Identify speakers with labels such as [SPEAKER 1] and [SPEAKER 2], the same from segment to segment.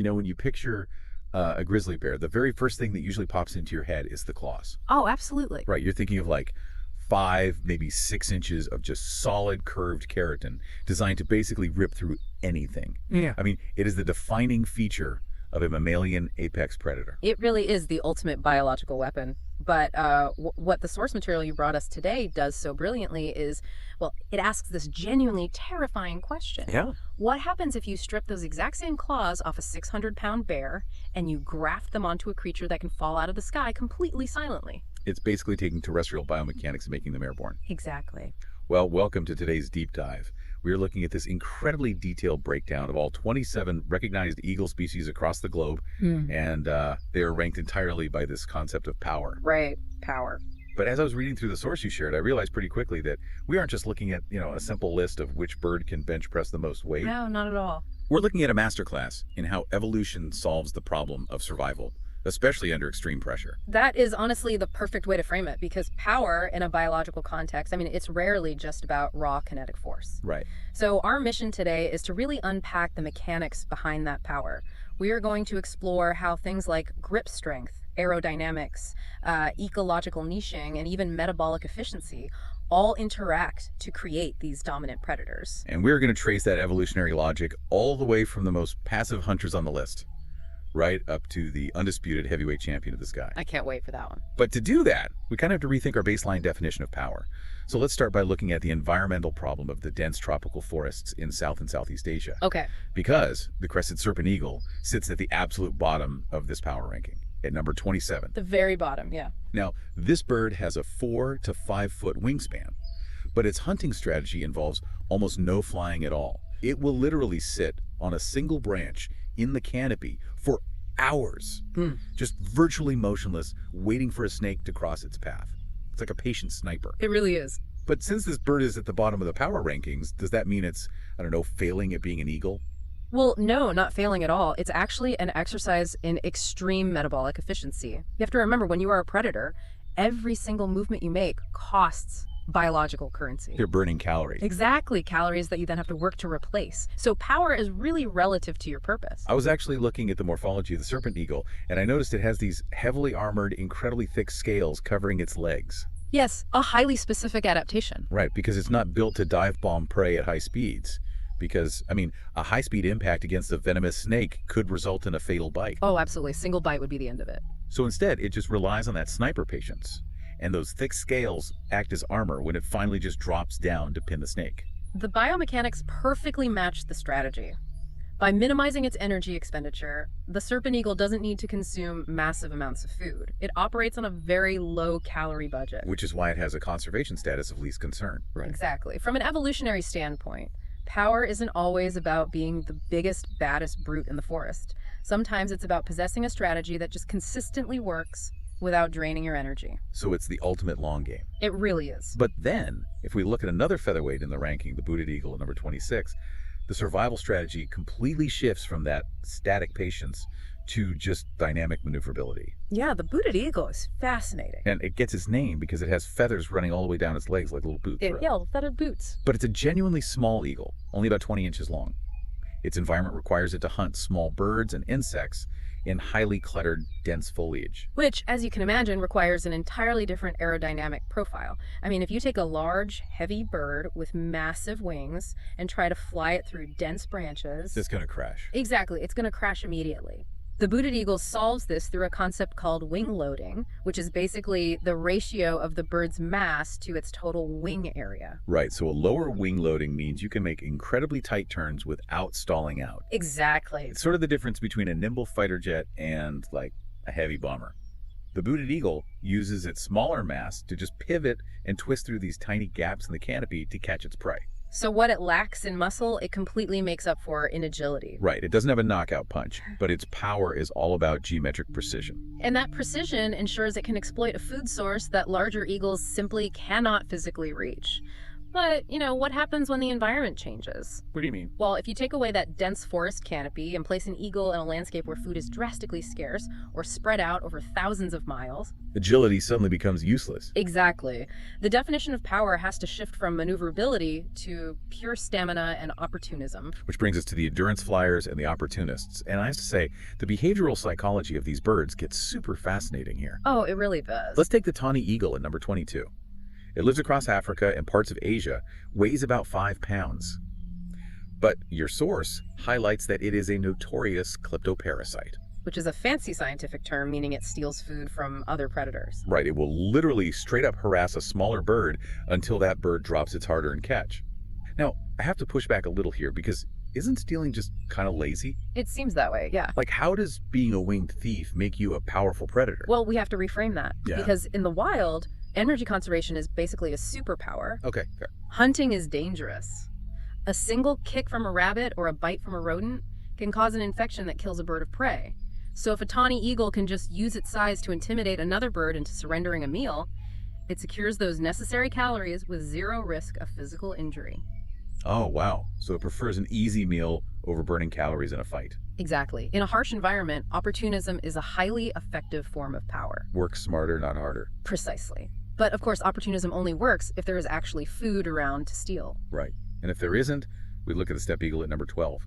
[SPEAKER 1] When you picture a grizzly bear, the very first thing that usually pops into your head is the claws.
[SPEAKER 2] Oh, absolutely.
[SPEAKER 1] Right, you're thinking of like 5, maybe 6 inches of just solid curved keratin designed to basically rip through anything.
[SPEAKER 2] Yeah.
[SPEAKER 1] I mean, it is the defining feature of a mammalian apex predator.
[SPEAKER 2] It really is the ultimate biological weapon. But what the source material you brought us today does so brilliantly is, well, it asks this genuinely terrifying question.
[SPEAKER 3] Yeah.
[SPEAKER 2] What happens if you strip those exact same claws off a 600-pound bear and you graft them onto a creature that can fall out of the sky completely silently?
[SPEAKER 1] It's basically taking terrestrial biomechanics and making them airborne.
[SPEAKER 2] Exactly.
[SPEAKER 1] Well, welcome to today's deep dive. We are looking at this incredibly detailed breakdown of all 27 recognized eagle species across the globe, and they are ranked entirely by this concept of power.
[SPEAKER 2] Right. Power.
[SPEAKER 1] But as I was reading through the source you shared, I realized pretty quickly that we aren't just looking at, a simple list of which bird can bench press the most weight.
[SPEAKER 2] No, not at all.
[SPEAKER 1] We're looking at a masterclass in how evolution solves the problem of survival, especially under extreme pressure.
[SPEAKER 2] That is honestly the perfect way to frame it, because power in a biological context, it's rarely just about raw kinetic force.
[SPEAKER 1] Right.
[SPEAKER 2] So our mission today is to really unpack the mechanics behind that power. We are going to explore how things like grip strength, aerodynamics, ecological niching, and even metabolic efficiency all interact to create these dominant predators.
[SPEAKER 1] And we're going to trace that evolutionary logic all the way from the most passive hunters on the list, right up to the undisputed heavyweight champion of the sky.
[SPEAKER 2] I can't wait for that one.
[SPEAKER 1] But to do that, we kind of have to rethink our baseline definition of power. So let's start by looking at the environmental problem of the dense tropical forests in South and Southeast Asia.
[SPEAKER 2] Okay.
[SPEAKER 1] Because the crested serpent eagle sits at the absolute bottom of this power ranking, at number 27.
[SPEAKER 2] The very bottom, yeah.
[SPEAKER 1] Now, this bird has a 4 to 5 foot wingspan, but its hunting strategy involves almost no flying at all. It will literally sit on a single branch in the canopy for hours, just virtually motionless, waiting for a snake to cross its path. It's like a patient sniper.
[SPEAKER 2] It really is.
[SPEAKER 1] But since this bird is at the bottom of the power rankings, does that mean it's, failing at being an eagle?
[SPEAKER 2] Well, no, not failing at all. It's actually an exercise in extreme metabolic efficiency. You have to remember, when you are a predator, every single movement you make costs biological currency.
[SPEAKER 1] You're burning calories.
[SPEAKER 2] Exactly, calories that you then have to work to replace. So power is really relative to your purpose.
[SPEAKER 1] I was actually looking at the morphology of the serpent eagle, and I noticed it has these heavily armored, incredibly thick scales covering its legs.
[SPEAKER 2] Yes, a highly specific adaptation.
[SPEAKER 1] Right, because it's not built to dive bomb prey at high speeds. Because, a high-speed impact against a venomous snake could result in a fatal bite.
[SPEAKER 2] Oh, absolutely. Single bite would be the end of it.
[SPEAKER 1] So instead, it just relies on that sniper patience. And those thick scales act as armor when it finally just drops down to pin the snake.
[SPEAKER 2] The biomechanics perfectly match the strategy. By minimizing its energy expenditure, the serpent eagle doesn't need to consume massive amounts of food. It operates on a very low-calorie budget.
[SPEAKER 1] Which is why it has a conservation status of least concern.
[SPEAKER 3] Right.
[SPEAKER 2] Exactly. From an evolutionary standpoint, power isn't always about being the biggest, baddest brute in the forest. Sometimes it's about possessing a strategy that just consistently works without draining your energy.
[SPEAKER 1] So it's the ultimate long game.
[SPEAKER 2] It really is.
[SPEAKER 1] But then, if we look at another featherweight in the ranking, the booted eagle at number 26, the survival strategy completely shifts from that static patience to just dynamic maneuverability.
[SPEAKER 2] Yeah, the booted eagle is fascinating.
[SPEAKER 1] And it gets its name because it has feathers running all the way down its legs like little boots.
[SPEAKER 2] Yeah, feathered boots.
[SPEAKER 1] But it's a genuinely small eagle, only about 20 inches long. Its environment requires it to hunt small birds and insects in highly cluttered, dense foliage.
[SPEAKER 2] Which, as you can imagine, requires an entirely different aerodynamic profile. If you take a large, heavy bird with massive wings and try to fly it through dense branches...
[SPEAKER 1] It's going to crash.
[SPEAKER 2] Exactly, it's going to crash immediately. The booted eagle solves this through a concept called wing loading, which is basically the ratio of the bird's mass to its total wing area.
[SPEAKER 1] Right, so a lower wing loading means you can make incredibly tight turns without stalling out.
[SPEAKER 2] Exactly.
[SPEAKER 1] It's sort of the difference between a nimble fighter jet and, like, a heavy bomber. The booted eagle uses its smaller mass to just pivot and twist through these tiny gaps in the canopy to catch its prey.
[SPEAKER 2] So what it lacks in muscle, it completely makes up for in agility.
[SPEAKER 1] Right, it doesn't have a knockout punch, but its power is all about geometric precision.
[SPEAKER 2] And that precision ensures it can exploit a food source that larger eagles simply cannot physically reach. But, what happens when the environment changes?
[SPEAKER 1] What do you mean?
[SPEAKER 2] Well, if you take away that dense forest canopy and place an eagle in a landscape where food is drastically scarce or spread out over thousands of miles.
[SPEAKER 1] Agility suddenly becomes useless.
[SPEAKER 2] Exactly. The definition of power has to shift from maneuverability to pure stamina and opportunism.
[SPEAKER 1] Which brings us to the endurance flyers and the opportunists. And I have to say, the behavioral psychology of these birds gets super fascinating here.
[SPEAKER 2] Oh, it really does.
[SPEAKER 1] Let's take the tawny eagle at number 22. It lives across Africa and parts of Asia, weighs about 5 pounds. But your source highlights that it is a notorious kleptoparasite.
[SPEAKER 2] Which is a fancy scientific term meaning it steals food from other predators.
[SPEAKER 1] Right, it will literally straight up harass a smaller bird until that bird drops its hard-earned catch. Now, I have to push back a little here because isn't stealing just kind of lazy?
[SPEAKER 2] It seems that way, yeah.
[SPEAKER 1] Like, how does being a winged thief make you a powerful predator?
[SPEAKER 2] Well, we have to reframe that.
[SPEAKER 1] Yeah.
[SPEAKER 2] Because in the wild, energy conservation is basically a superpower.
[SPEAKER 1] Okay, fair.
[SPEAKER 2] Hunting is dangerous. A single kick from a rabbit or a bite from a rodent can cause an infection that kills a bird of prey. So if a tawny eagle can just use its size to intimidate another bird into surrendering a meal, it secures those necessary calories with zero risk of physical injury.
[SPEAKER 1] Oh, wow. So it prefers an easy meal over burning calories in a fight.
[SPEAKER 2] Exactly. In a harsh environment, opportunism is a highly effective form of power.
[SPEAKER 1] Work smarter, not harder.
[SPEAKER 2] Precisely. But of course, opportunism only works if there is actually food around to steal.
[SPEAKER 1] Right. And if there isn't, we look at the steppe eagle at number 12.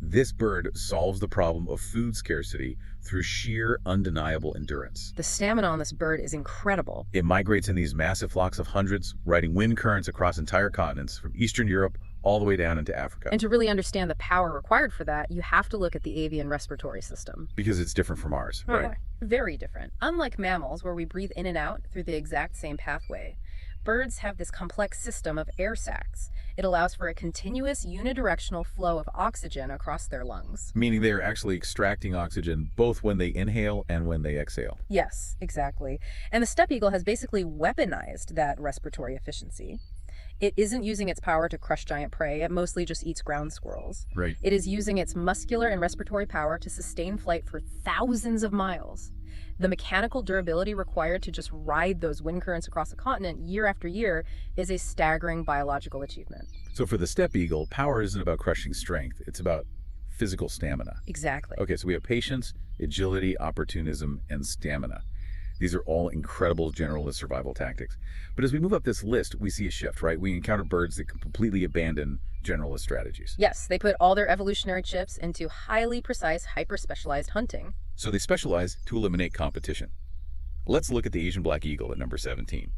[SPEAKER 1] This bird solves the problem of food scarcity through sheer, undeniable endurance.
[SPEAKER 2] The stamina on this bird is incredible.
[SPEAKER 1] It migrates in these massive flocks of hundreds, riding wind currents across entire continents, from Eastern Europe all the way down into Africa.
[SPEAKER 2] And to really understand the power required for that, you have to look at the avian respiratory system.
[SPEAKER 1] Because it's different from ours, right?
[SPEAKER 2] Very different. Unlike mammals, where we breathe in and out through the exact same pathway, birds have this complex system of air sacs. It allows for a continuous unidirectional flow of oxygen across their lungs.
[SPEAKER 1] Meaning they are actually extracting oxygen both when they inhale and when they exhale.
[SPEAKER 2] Yes, exactly. And the steppe eagle has basically weaponized that respiratory efficiency. It isn't using its power to crush giant prey. It mostly just eats ground squirrels.
[SPEAKER 1] Right.
[SPEAKER 2] It is using its muscular and respiratory power to sustain flight for thousands of miles. The mechanical durability required to just ride those wind currents across a continent year after year is a staggering biological achievement.
[SPEAKER 1] So for the steppe eagle, power isn't about crushing strength. It's about physical stamina.
[SPEAKER 2] Exactly.
[SPEAKER 1] Okay, so we have patience, agility, opportunism, and stamina. These are all incredible generalist survival tactics. But as we move up this list, we see a shift, right? We encounter birds that completely abandon generalist strategies.
[SPEAKER 2] Yes, they put all their evolutionary chips into highly precise, hyper-specialized hunting.
[SPEAKER 1] So they specialize to eliminate competition. Let's look at the Asian black eagle at number 17.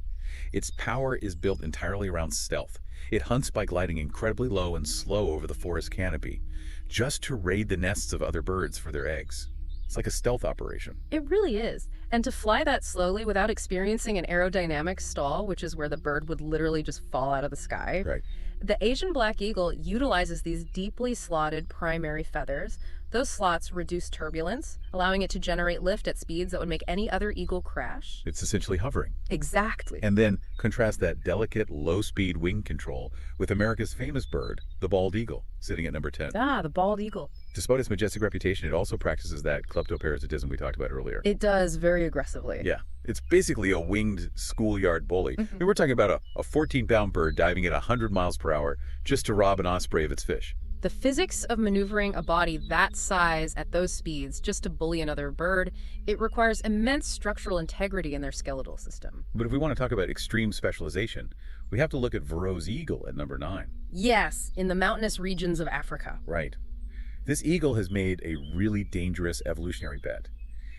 [SPEAKER 1] Its power is built entirely around stealth. It hunts by gliding incredibly low and slow over the forest canopy, just to raid the nests of other birds for their eggs. It's like a stealth operation.
[SPEAKER 2] It really is. And to fly that slowly without experiencing an aerodynamic stall, which is where the bird would literally just fall out of the sky.
[SPEAKER 1] Right.
[SPEAKER 2] The Asian black eagle utilizes these deeply slotted primary feathers. Those slots reduce turbulence, allowing it to generate lift at speeds that would make any other eagle crash.
[SPEAKER 1] It's essentially hovering.
[SPEAKER 2] Exactly.
[SPEAKER 1] And then contrast that delicate, low-speed wing control with America's famous bird, the bald eagle, sitting at number 10.
[SPEAKER 2] The bald eagle.
[SPEAKER 1] Despite its majestic reputation, it also practices that kleptoparasitism we talked about earlier.
[SPEAKER 2] It does very aggressively.
[SPEAKER 1] Yeah. It's basically a winged schoolyard bully. I mean, we're talking about a 14-pound bird diving at 100 miles per hour just to rob an osprey of its fish.
[SPEAKER 2] The physics of maneuvering a body that size at those speeds just to bully another bird, it requires immense structural integrity in their skeletal system.
[SPEAKER 1] But if we want to talk about extreme specialization, we have to look at Verreaux's eagle at number 9.
[SPEAKER 2] Yes, in the mountainous regions of Africa.
[SPEAKER 1] Right. This eagle has made a really dangerous evolutionary bet.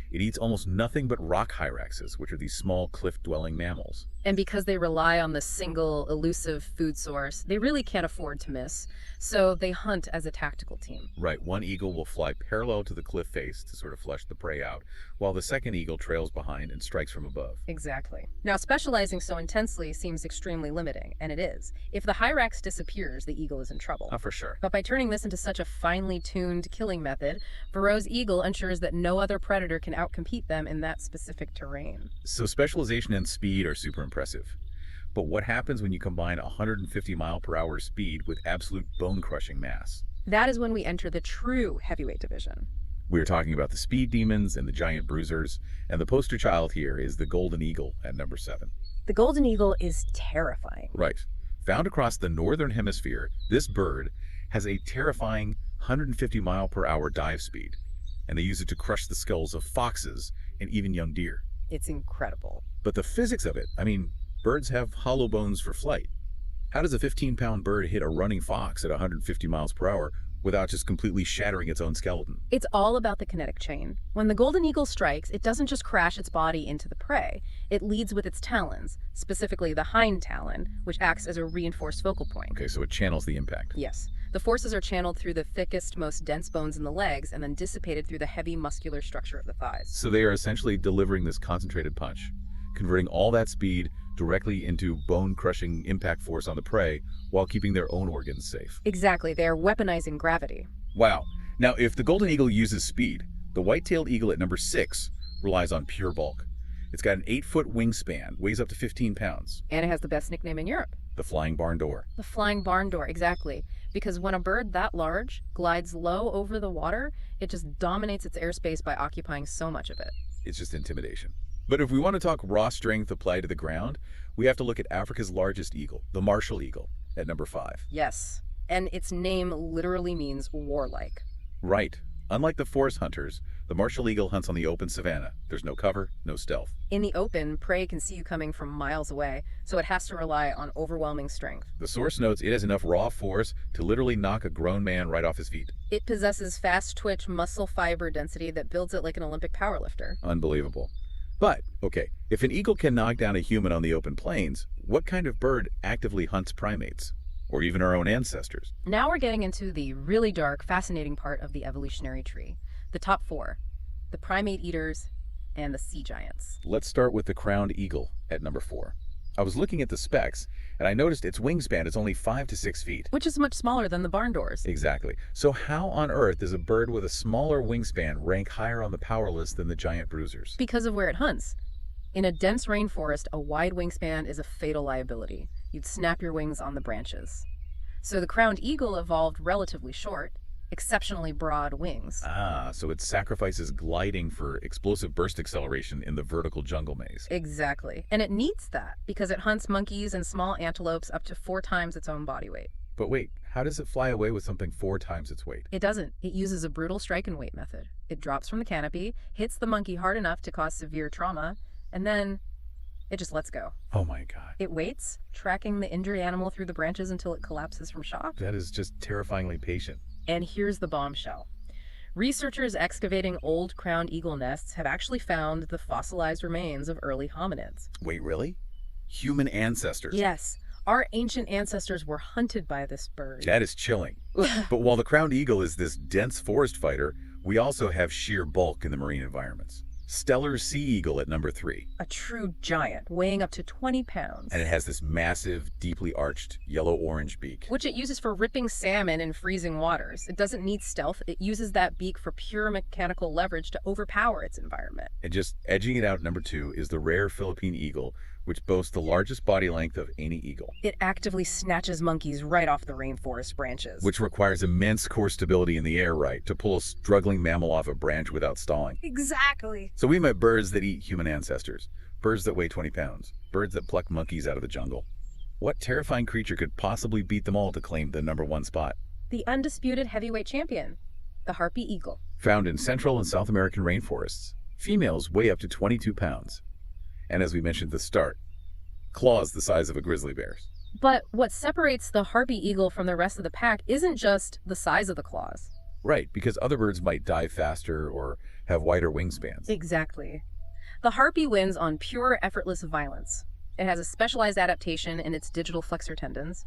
[SPEAKER 1] It eats almost nothing but rock hyraxes, which are these small cliff-dwelling mammals.
[SPEAKER 2] And because they rely on this single, elusive food source, they really can't afford to miss. So they hunt as a tactical team.
[SPEAKER 1] Right. One eagle will fly parallel to the cliff face to sort of flush the prey out, while the second eagle trails behind and strikes from above.
[SPEAKER 2] Exactly. Now, specializing so intensely seems extremely limiting, and it is. If the hyrax disappears, the eagle is in trouble.
[SPEAKER 1] Oh, for sure.
[SPEAKER 2] But by turning this into such a finely tuned killing method, Verreaux's eagle ensures that no other predator can outcompete them in that specific terrain.
[SPEAKER 1] So specialization and speed are super impressive. But what happens when you combine 150 mile per hour speed with absolute bone-crushing mass?
[SPEAKER 2] That is when we enter the true heavyweight division.
[SPEAKER 1] We're talking about the speed demons and the giant bruisers, and the poster child here is the golden eagle at number 7.
[SPEAKER 2] The golden eagle is terrifying.
[SPEAKER 1] Right. Found across the northern hemisphere, this bird has a terrifying 150-mile-per-hour dive speed, and they use it to crush the skulls of foxes and even young deer.
[SPEAKER 2] It's incredible.
[SPEAKER 1] But the physics of it, I mean, birds have hollow bones for flight. How does a 15-pound bird hit a running fox at 150 miles per hour without just completely shattering its own skeleton?
[SPEAKER 2] It's all about the kinetic chain. When the golden eagle strikes, it doesn't just crash its body into the prey. It leads with its talons, specifically the hind talon, which acts as a reinforced focal point.
[SPEAKER 1] Okay, so it channels the impact.
[SPEAKER 2] Yes. The forces are channeled through the thickest, most dense bones in the legs and then dissipated through the heavy muscular structure of the thighs.
[SPEAKER 1] So they are essentially delivering this concentrated punch, converting all that speed directly into bone-crushing impact force on the prey while keeping their own organs safe.
[SPEAKER 2] Exactly. They are weaponizing gravity.
[SPEAKER 1] Wow. Now, if the golden eagle uses speed, the white-tailed eagle at number 6 relies on pure bulk. It's got an 8-foot wingspan, weighs up to 15 pounds.
[SPEAKER 2] And it has the best nickname in Europe.
[SPEAKER 1] The flying barn door.
[SPEAKER 2] The flying barn door, exactly. Because when a bird that large glides low over the water, it just dominates its airspace by occupying so much of it.
[SPEAKER 1] It's just intimidation. But if we want to talk raw strength applied to the ground, we have to look at Africa's largest eagle, the Martial eagle, at number 5.
[SPEAKER 2] Yes. And its name literally means warlike.
[SPEAKER 1] Right. Unlike the forest hunters, the Martial eagle hunts on the open savanna. There's no cover, no stealth.
[SPEAKER 2] In the open, prey can see you coming from miles away, so it has to rely on overwhelming strength.
[SPEAKER 1] The source notes it has enough raw force to literally knock a grown man right off his feet.
[SPEAKER 2] It possesses fast twitch muscle fiber density that builds it like an Olympic powerlifter.
[SPEAKER 1] Unbelievable. But, okay, if an eagle can knock down a human on the open plains, what kind of bird actively hunts primates? Or even our own ancestors?
[SPEAKER 2] Now we're getting into the really dark, fascinating part of the evolutionary tree. The top 4. The primate eaters and the sea giants.
[SPEAKER 1] Let's start with the crowned eagle at number 4. I was looking at the specs, and I noticed its wingspan is only 5 to 6 feet.
[SPEAKER 2] Which is much smaller than the barn doors.
[SPEAKER 1] Exactly. So how on earth does a bird with a smaller wingspan rank higher on the power list than the giant bruisers?
[SPEAKER 2] Because of where it hunts. In a dense rainforest, a wide wingspan is a fatal liability. You'd snap your wings on the branches. So the crowned eagle evolved relatively short, exceptionally broad wings.
[SPEAKER 1] Ah, so it sacrifices gliding for explosive burst acceleration in the vertical jungle maze.
[SPEAKER 2] Exactly. And it needs that because it hunts monkeys and small antelopes up to 4 times its own body weight.
[SPEAKER 1] But wait, how does it fly away with something 4 times its weight?
[SPEAKER 2] It doesn't. It uses a brutal strike and weight method. It drops from the canopy, hits the monkey hard enough to cause severe trauma, and then it just lets go.
[SPEAKER 1] Oh my God.
[SPEAKER 2] It waits, tracking the injured animal through the branches until it collapses from shock.
[SPEAKER 1] That is just terrifyingly patient.
[SPEAKER 2] And here's the bombshell. Researchers excavating old crowned eagle nests have actually found the fossilized remains of early hominids.
[SPEAKER 1] Wait, really? Human ancestors?
[SPEAKER 2] Yes, our ancient ancestors were hunted by this bird.
[SPEAKER 1] That is chilling. But while the crowned eagle is this dense forest fighter, we also have sheer bulk in the marine environments. Steller's sea eagle at number 3.
[SPEAKER 2] A true giant, weighing up to 20 pounds.
[SPEAKER 1] And it has this massive, deeply arched, yellow-orange beak.
[SPEAKER 2] Which it uses for ripping salmon in freezing waters. It doesn't need stealth. It uses that beak for pure mechanical leverage to overpower its environment.
[SPEAKER 1] And just edging it out at number 2 is the rare Philippine eagle, which boasts the largest body length of any eagle.
[SPEAKER 2] It actively snatches monkeys right off the rainforest branches.
[SPEAKER 1] Which requires immense core stability in the air, right, to pull a struggling mammal off a branch without stalling.
[SPEAKER 2] Exactly.
[SPEAKER 1] So we met birds that eat human ancestors, birds that weigh 20 pounds, birds that pluck monkeys out of the jungle. What terrifying creature could possibly beat them all to claim the number 1 spot?
[SPEAKER 2] The undisputed heavyweight champion, the harpy eagle.
[SPEAKER 1] Found in Central and South American rainforests, females weigh up to 22 pounds. And as we mentioned at the start, claws the size of a grizzly bear's.
[SPEAKER 2] But what separates the harpy eagle from the rest of the pack isn't just the size of the claws.
[SPEAKER 1] Right, because other birds might dive faster or have wider wingspans.
[SPEAKER 2] Exactly. The harpy wins on pure, effortless violence. It has a specialized adaptation in its digital flexor tendons.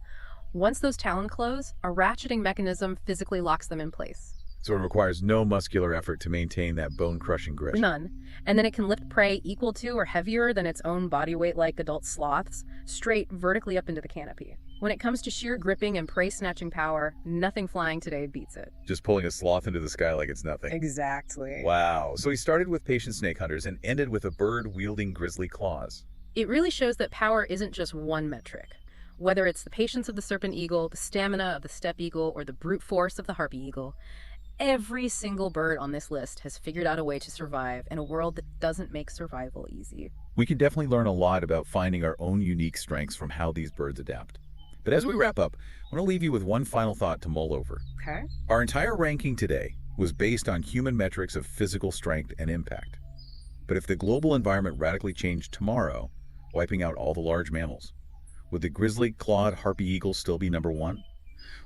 [SPEAKER 2] Once those talons close, a ratcheting mechanism physically locks them in place.
[SPEAKER 1] So it requires no muscular effort to maintain that bone-crushing grip.
[SPEAKER 2] None. And then it can lift prey equal to or heavier than its own body weight like adult sloths, straight vertically up into the canopy. When it comes to sheer gripping and prey-snatching power, nothing flying today beats it.
[SPEAKER 1] Just pulling a sloth into the sky like it's nothing.
[SPEAKER 2] Exactly.
[SPEAKER 1] Wow. So he started with patient snake hunters and ended with a bird wielding grizzly claws.
[SPEAKER 2] It really shows that power isn't just one metric. Whether it's the patience of the serpent eagle, the stamina of the steppe eagle, or the brute force of the harpy eagle, every single bird on this list has figured out a way to survive in a world that doesn't make survival easy.
[SPEAKER 1] We can definitely learn a lot about finding our own unique strengths from how these birds adapt. But as we wrap up, I want to leave you with one final thought to mull over.
[SPEAKER 2] Okay.
[SPEAKER 1] Our entire ranking today was based on human metrics of physical strength and impact. But if the global environment radically changed tomorrow, wiping out all the large mammals, would the grizzly clawed harpy eagle still be number one?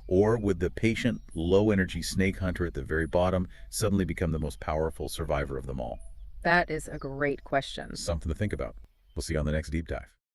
[SPEAKER 1] Or would the patient, low-energy snake hunter at the very bottom suddenly become the most powerful survivor of them all?
[SPEAKER 2] That is a great question.
[SPEAKER 1] Something to think about. We'll see you on the next deep dive.